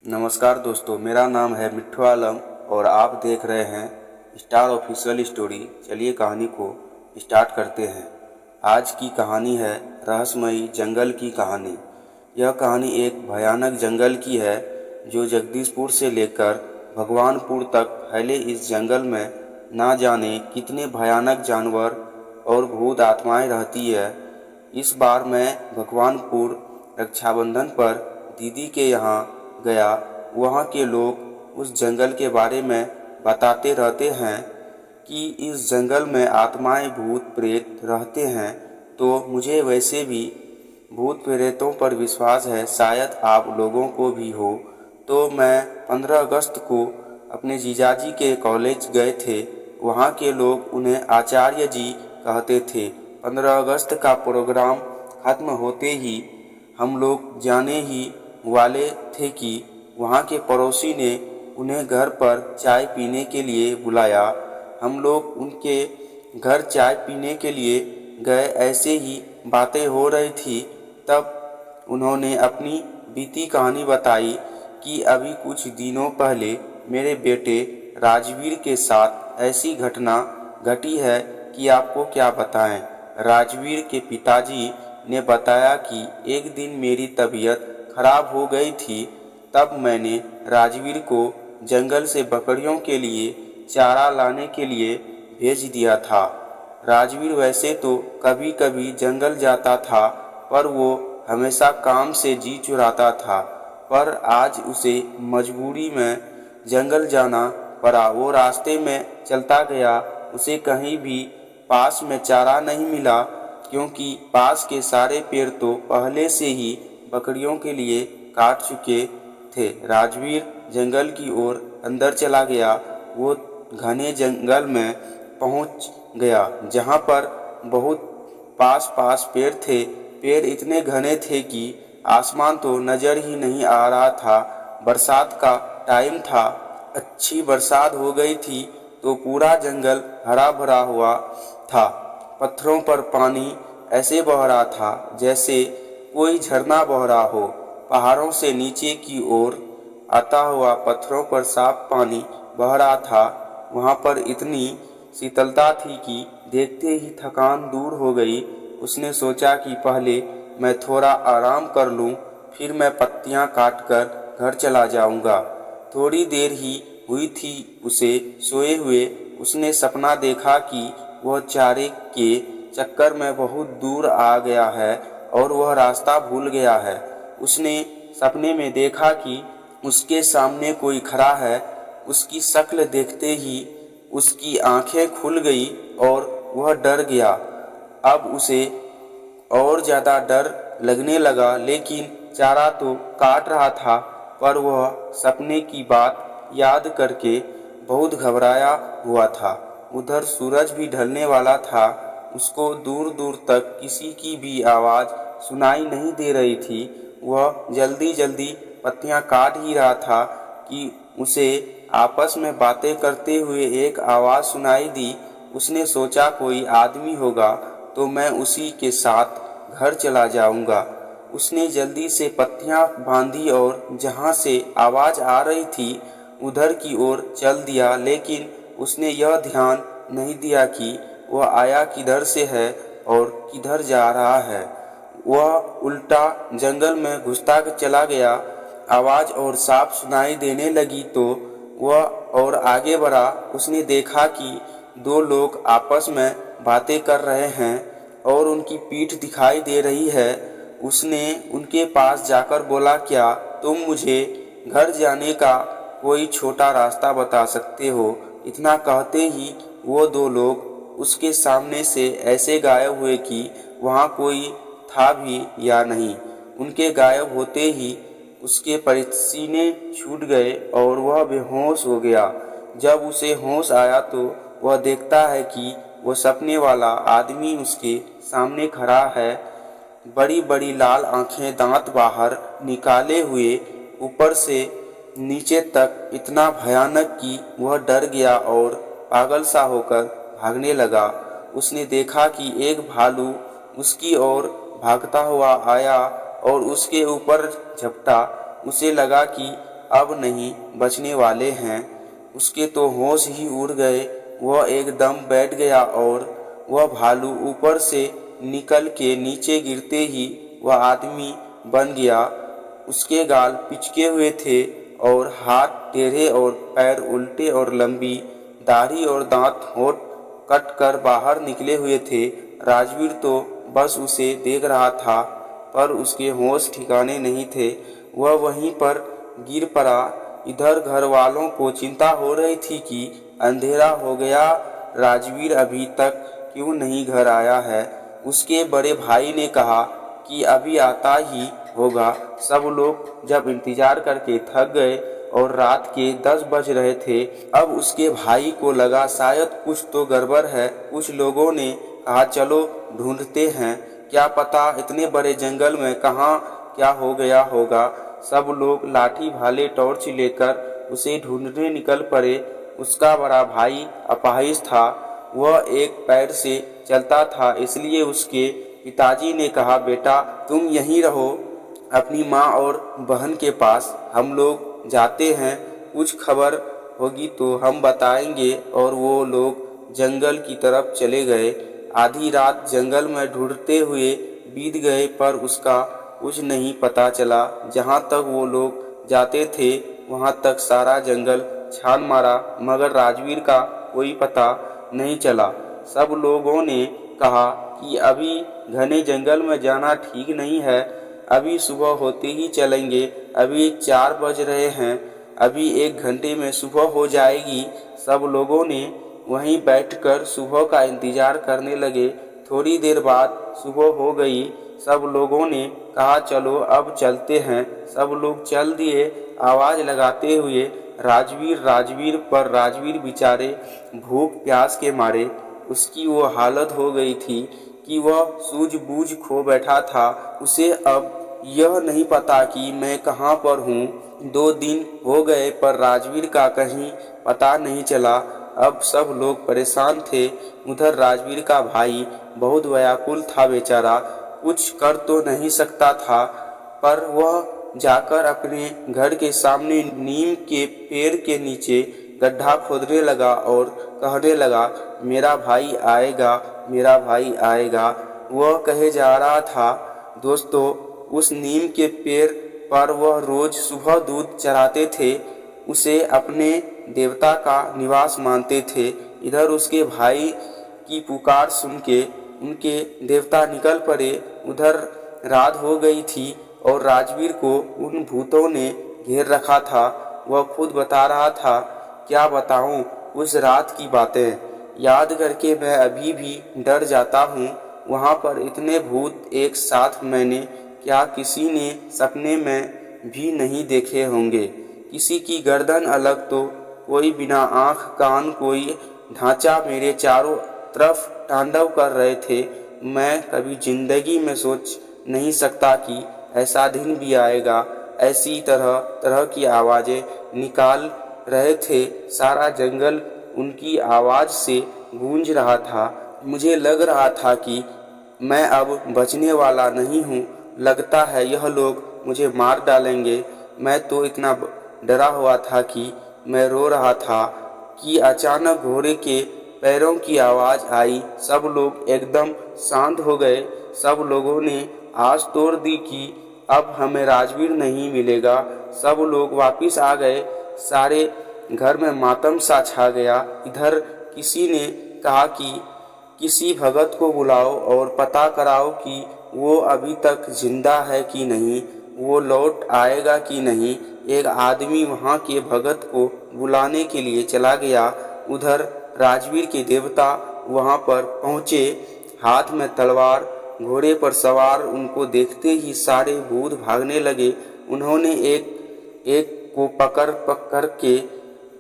नमस्कार दोस्तों, मेरा नाम है मिट्ठू आलम और आप देख रहे हैं स्टार ऑफिशियल स्टोरी। चलिए कहानी को स्टार्ट करते हैं। आज की कहानी है रहस्यमयी जंगल की कहानी। यह कहानी एक भयानक जंगल की है जो जगदीशपुर से लेकर भगवानपुर तक फैले इस जंगल में ना जाने कितने भयानक जानवर और भूत आत्माएं रहती है। इस बार मैं भगवानपुर रक्षाबंधन पर दीदी के यहाँ गया। वहाँ के लोग उस जंगल के बारे में बताते रहते हैं कि इस जंगल में आत्माएं भूत प्रेत रहते हैं। तो मुझे वैसे भी भूत प्रेतों पर विश्वास है, शायद आप लोगों को भी हो। तो मैं 15 अगस्त को अपने जीजाजी के कॉलेज गए थे। वहाँ के लोग उन्हें आचार्य जी कहते थे। 15 अगस्त का प्रोग्राम खत्म होते ही हम लोग जाने ही वाले थे कि वहाँ के पड़ोसी ने उन्हें घर पर चाय पीने के लिए बुलाया। हम लोग उनके घर चाय पीने के लिए गए। ऐसे ही बातें हो रही थी, तब उन्होंने अपनी बीती कहानी बताई कि अभी कुछ दिनों पहले मेरे बेटे राजवीर के साथ ऐसी घटना घटी है कि आपको क्या बताएं। राजवीर के पिताजी ने बताया कि एक दिन मेरी तबीयत खराब हो गई थी, तब मैंने राजवीर को जंगल से बकरियों के लिए चारा लाने के लिए भेज दिया था। राजवीर वैसे तो कभी कभी जंगल जाता था, पर वो हमेशा काम से जी चुराता था। पर आज उसे मजबूरी में जंगल जाना पड़ा। वो रास्ते में चलता गया। उसे कहीं भी पास में चारा नहीं मिला, क्योंकि पास के सारे पेड़ तो पहले से ही बकरियों के लिए काट चुके थे। राजवीर जंगल की ओर अंदर चला गया। वो घने जंगल में पहुंच गया जहां पर बहुत पास पास पेड़ थे। पेड़ इतने घने थे कि आसमान तो नजर ही नहीं आ रहा था। बरसात का टाइम था। अच्छी बरसात हो गई थी तो पूरा जंगल हरा भरा हुआ था। पत्थरों पर पानी ऐसे बह रहा था जैसे कोई झरना बह रहा हो। पहाड़ों से नीचे की ओर आता हुआ पत्थरों पर साफ पानी बह रहा था। वहां पर इतनी शीतलता थी कि देखते ही थकान दूर हो गई। उसने सोचा कि पहले मैं थोड़ा आराम कर लूं, फिर मैं पत्तियां काटकर घर चला जाऊंगा। थोड़ी देर ही हुई थी उसे सोए हुए। उसने सपना देखा कि वह चारे के चक्कर में बहुत दूर आ गया है और वह रास्ता भूल गया है। उसने सपने में देखा कि उसके सामने कोई खड़ा है। उसकी शक्ल देखते ही उसकी आंखें खुल गई और वह डर गया। अब उसे और ज़्यादा डर लगने लगा, लेकिन चारा तो काट रहा था। पर वह सपने की बात याद करके बहुत घबराया हुआ था। उधर सूरज भी ढलने वाला था। उसको दूर दूर तक किसी की भी आवाज़ सुनाई नहीं दे रही थी। वह जल्दी जल्दी पत्तियां काट ही रहा था कि उसे आपस में बातें करते हुए एक आवाज़ सुनाई दी। उसने सोचा कोई आदमी होगा तो मैं उसी के साथ घर चला जाऊंगा। उसने जल्दी से पत्तियां बांधी और जहां से आवाज़ आ रही थी उधर की ओर चल दिया। लेकिन उसने यह ध्यान नहीं दिया कि वह आया किधर से है और किधर जा रहा है। वह उल्टा जंगल में घुसता चला गया। आवाज़ और साफ सुनाई देने लगी तो वह और आगे बढ़ा। उसने देखा कि दो लोग आपस में बातें कर रहे हैं और उनकी पीठ दिखाई दे रही है। उसने उनके पास जाकर बोला, क्या तुम मुझे घर जाने का कोई छोटा रास्ता बता सकते हो? इतना कहते ही वो दो लोग उसके सामने से ऐसे गायब हुए कि वहाँ कोई था भी या नहीं। उनके गायब होते ही उसके पसीने छूट गए और वह बेहोश हो गया। जब उसे होश आया तो वह देखता है कि वो सपने वाला आदमी उसके सामने खड़ा है। बड़ी बड़ी लाल आंखें, दांत बाहर निकाले हुए, ऊपर से नीचे तक इतना भयानक कि वह डर गया और पागल सा होकर भागने लगा। उसने देखा कि एक भालू उसकी ओर भागता हुआ आया और उसके ऊपर झपटा। उसे लगा कि अब नहीं बचने वाले हैं। उसके तो होश ही उड़ गए। वह एकदम बैठ गया और वह भालू ऊपर से निकल के नीचे गिरते ही वह आदमी बन गया। उसके गाल पिचके हुए थे और हाथ टेढ़े और पैर उल्टे और लंबी दाढ़ी और दांत होठ कट कर बाहर निकले हुए थे। राजवीर तो बस उसे देख रहा था, पर उसके होश ठिकाने नहीं थे। वह वहीं पर गिर पड़ा। इधर घर वालों को चिंता हो रही थी कि अंधेरा हो गया, राजवीर अभी तक क्यों नहीं घर आया है। उसके बड़े भाई ने कहा कि अभी आता ही होगा। सब लोग जब इंतजार करके थक गए और रात के 10 बज रहे थे, अब उसके भाई को लगा शायद कुछ तो गड़बड़ है। कुछ लोगों ने कहा चलो ढूंढते हैं, क्या पता इतने बड़े जंगल में कहाँ क्या हो गया होगा। सब लोग लाठी भाले टॉर्च लेकर उसे ढूंढने निकल पड़े। उसका बड़ा भाई अपाहिज था, वह एक पैर से चलता था, इसलिए उसके पिताजी ने कहा बेटा तुम यहीं रहो अपनी माँ और बहन के पास, हम लोग जाते हैं, कुछ खबर होगी तो हम बताएंगे। और वो लोग जंगल की तरफ चले गए। आधी रात जंगल में ढूंढते हुए बीत गए, पर उसका कुछ नहीं पता चला। जहाँ तक वो लोग जाते थे वहाँ तक सारा जंगल छान मारा, मगर राजवीर का कोई पता नहीं चला। सब लोगों ने कहा कि अभी घने जंगल में जाना ठीक नहीं है, अभी सुबह होते ही चलेंगे। अभी 4 बज रहे हैं, अभी 1 घंटे में सुबह हो जाएगी। सब लोगों ने वहीं बैठकर सुबह का इंतजार करने लगे। थोड़ी देर बाद सुबह हो गई। सब लोगों ने कहा चलो अब चलते हैं। सब लोग चल दिए आवाज़ लगाते हुए राजवीर राजवीर, पर राजवीर बेचारे भूख प्यास के मारे उसकी वो हालत हो गई थी कि वह सूझबूझ खो बैठा था। उसे अब यह नहीं पता कि मैं कहाँ पर हूँ। 2 दिन हो गए पर राजवीर का कहीं पता नहीं चला। अब सब लोग परेशान थे। उधर राजवीर का भाई बहुत व्याकुल था बेचारा, कुछ कर तो नहीं सकता था, पर वह जाकर अपने घर के सामने नीम के पेड़ के नीचे गड्ढा खोदने लगा और कहने लगा मेरा भाई आएगा, मेरा भाई आएगा। वह कहे जा रहा था। दोस्तों, उस नीम के पेड़ पर वह रोज सुबह दूध चढ़ाते थे, उसे अपने देवता का निवास मानते थे। इधर उसके भाई की पुकार सुन के उनके देवता निकल पड़े। उधर रात हो गई थी और राजवीर को उन भूतों ने घेर रखा था। वह खुद बता रहा था, क्या बताऊं उस रात की बातें, याद करके मैं अभी भी डर जाता हूँ। वहाँ पर इतने भूत एक साथ मैंने क्या किसी ने सपने में भी नहीं देखे होंगे। किसी की गर्दन अलग तो कोई बिना आँख कान, कोई ढांचा मेरे चारों तरफ तांडव कर रहे थे। मैं कभी जिंदगी में सोच नहीं सकता कि ऐसा दिन भी आएगा। ऐसी तरह तरह की आवाज़ें निकाल रहे थे। सारा जंगल उनकी आवाज़ से गूंज रहा था। मुझे लग रहा था कि मैं अब बचने वाला नहीं हूँ। लगता है यह लोग मुझे मार डालेंगे। मैं तो इतना डरा हुआ था कि मैं रो रहा था कि अचानक घोड़े के पैरों की आवाज़ आई। सब लोग एकदम शांत हो गए। सब लोगों ने आस तोड़ दी कि अब हमें राजवीर नहीं मिलेगा। सब लोग वापस आ गए। सारे घर में मातम सा छा गया। इधर किसी ने कहा कि किसी भगत को बुलाओ और पता कराओ कि वो अभी तक जिंदा है कि नहीं, वो लौट आएगा कि नहीं। एक आदमी वहाँ के भगत को बुलाने के लिए चला गया। उधर राजवीर के देवता वहाँ पर पहुँचे, हाथ में तलवार, घोड़े पर सवार। उनको देखते ही सारे भूत भागने लगे। उन्होंने एक एक को पकड़ पकड़ के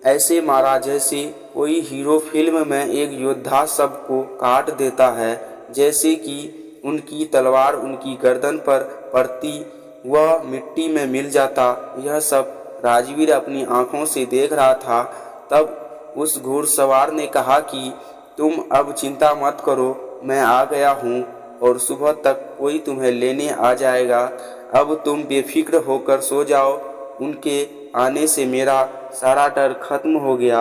ऐसे मारा जैसे कोई हीरो फिल्म में एक योद्धा सबको काट देता है। जैसे कि उनकी तलवार उनकी गर्दन पर पड़ती, वह मिट्टी में मिल जाता। यह सब राजवीर अपनी आंखों से देख रहा था। तब उस घुड़सवार ने कहा कि तुम अब चिंता मत करो, मैं आ गया हूँ और सुबह तक कोई तुम्हें लेने आ जाएगा। अब तुम बेफिक्र होकर सो जाओ। उनके आने से मेरा सारा डर खत्म हो गया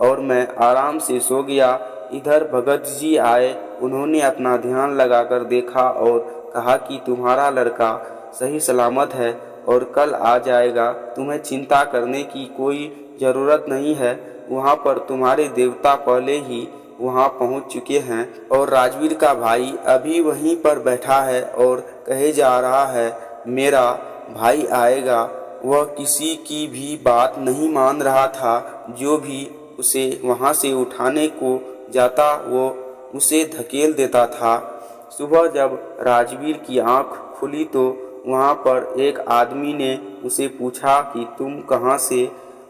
और मैं आराम से सो गया। इधर भगत जी आए, उन्होंने अपना ध्यान लगाकर देखा और कहा कि तुम्हारा लड़का सही सलामत है और कल आ जाएगा, तुम्हें चिंता करने की कोई ज़रूरत नहीं है। वहाँ पर तुम्हारे देवता पहले ही वहाँ पहुँच चुके हैं और राजवीर का भाई अभी वहीं पर बैठा है और कहे जा रहा है मेरा भाई आएगा। वह किसी की भी बात नहीं मान रहा था, जो भी उसे वहाँ से उठाने को जाता वो उसे धकेल देता था। सुबह जब राजवीर की आंख खुली तो वहाँ पर एक आदमी ने उसे पूछा कि तुम कहाँ से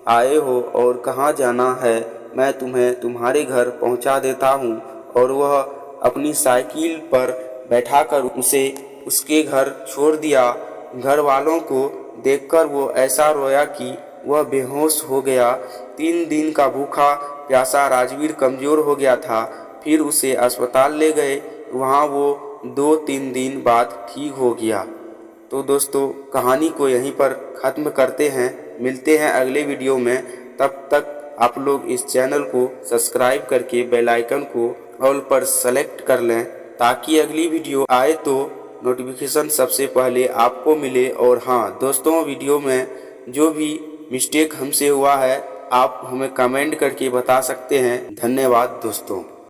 आए हो और कहाँ जाना है, मैं तुम्हें तुम्हारे घर पहुँचा देता हूँ। और वह अपनी साइकिल पर बैठाकर उसे उसके घर छोड़ दिया। घर वालों को देखकर वो ऐसा रोया कि वह बेहोश हो गया। 3 दिन का भूखा प्यासा राजवीर कमज़ोर हो गया था। फिर उसे अस्पताल ले गए, वहाँ वो 2-3 दिन बाद ठीक हो गया। तो दोस्तों कहानी को यहीं पर ख़त्म करते हैं, मिलते हैं अगले वीडियो में। तब तक आप लोग इस चैनल को सब्सक्राइब करके बेल आइकन को ऑल पर सेलेक्ट कर लें, ताकि अगली वीडियो आए तो नोटिफिकेशन सबसे पहले आपको मिले। और हाँ दोस्तों, वीडियो में जो भी मिस्टेक हमसे हुआ है आप हमें कमेंट करके बता सकते हैं। धन्यवाद दोस्तों।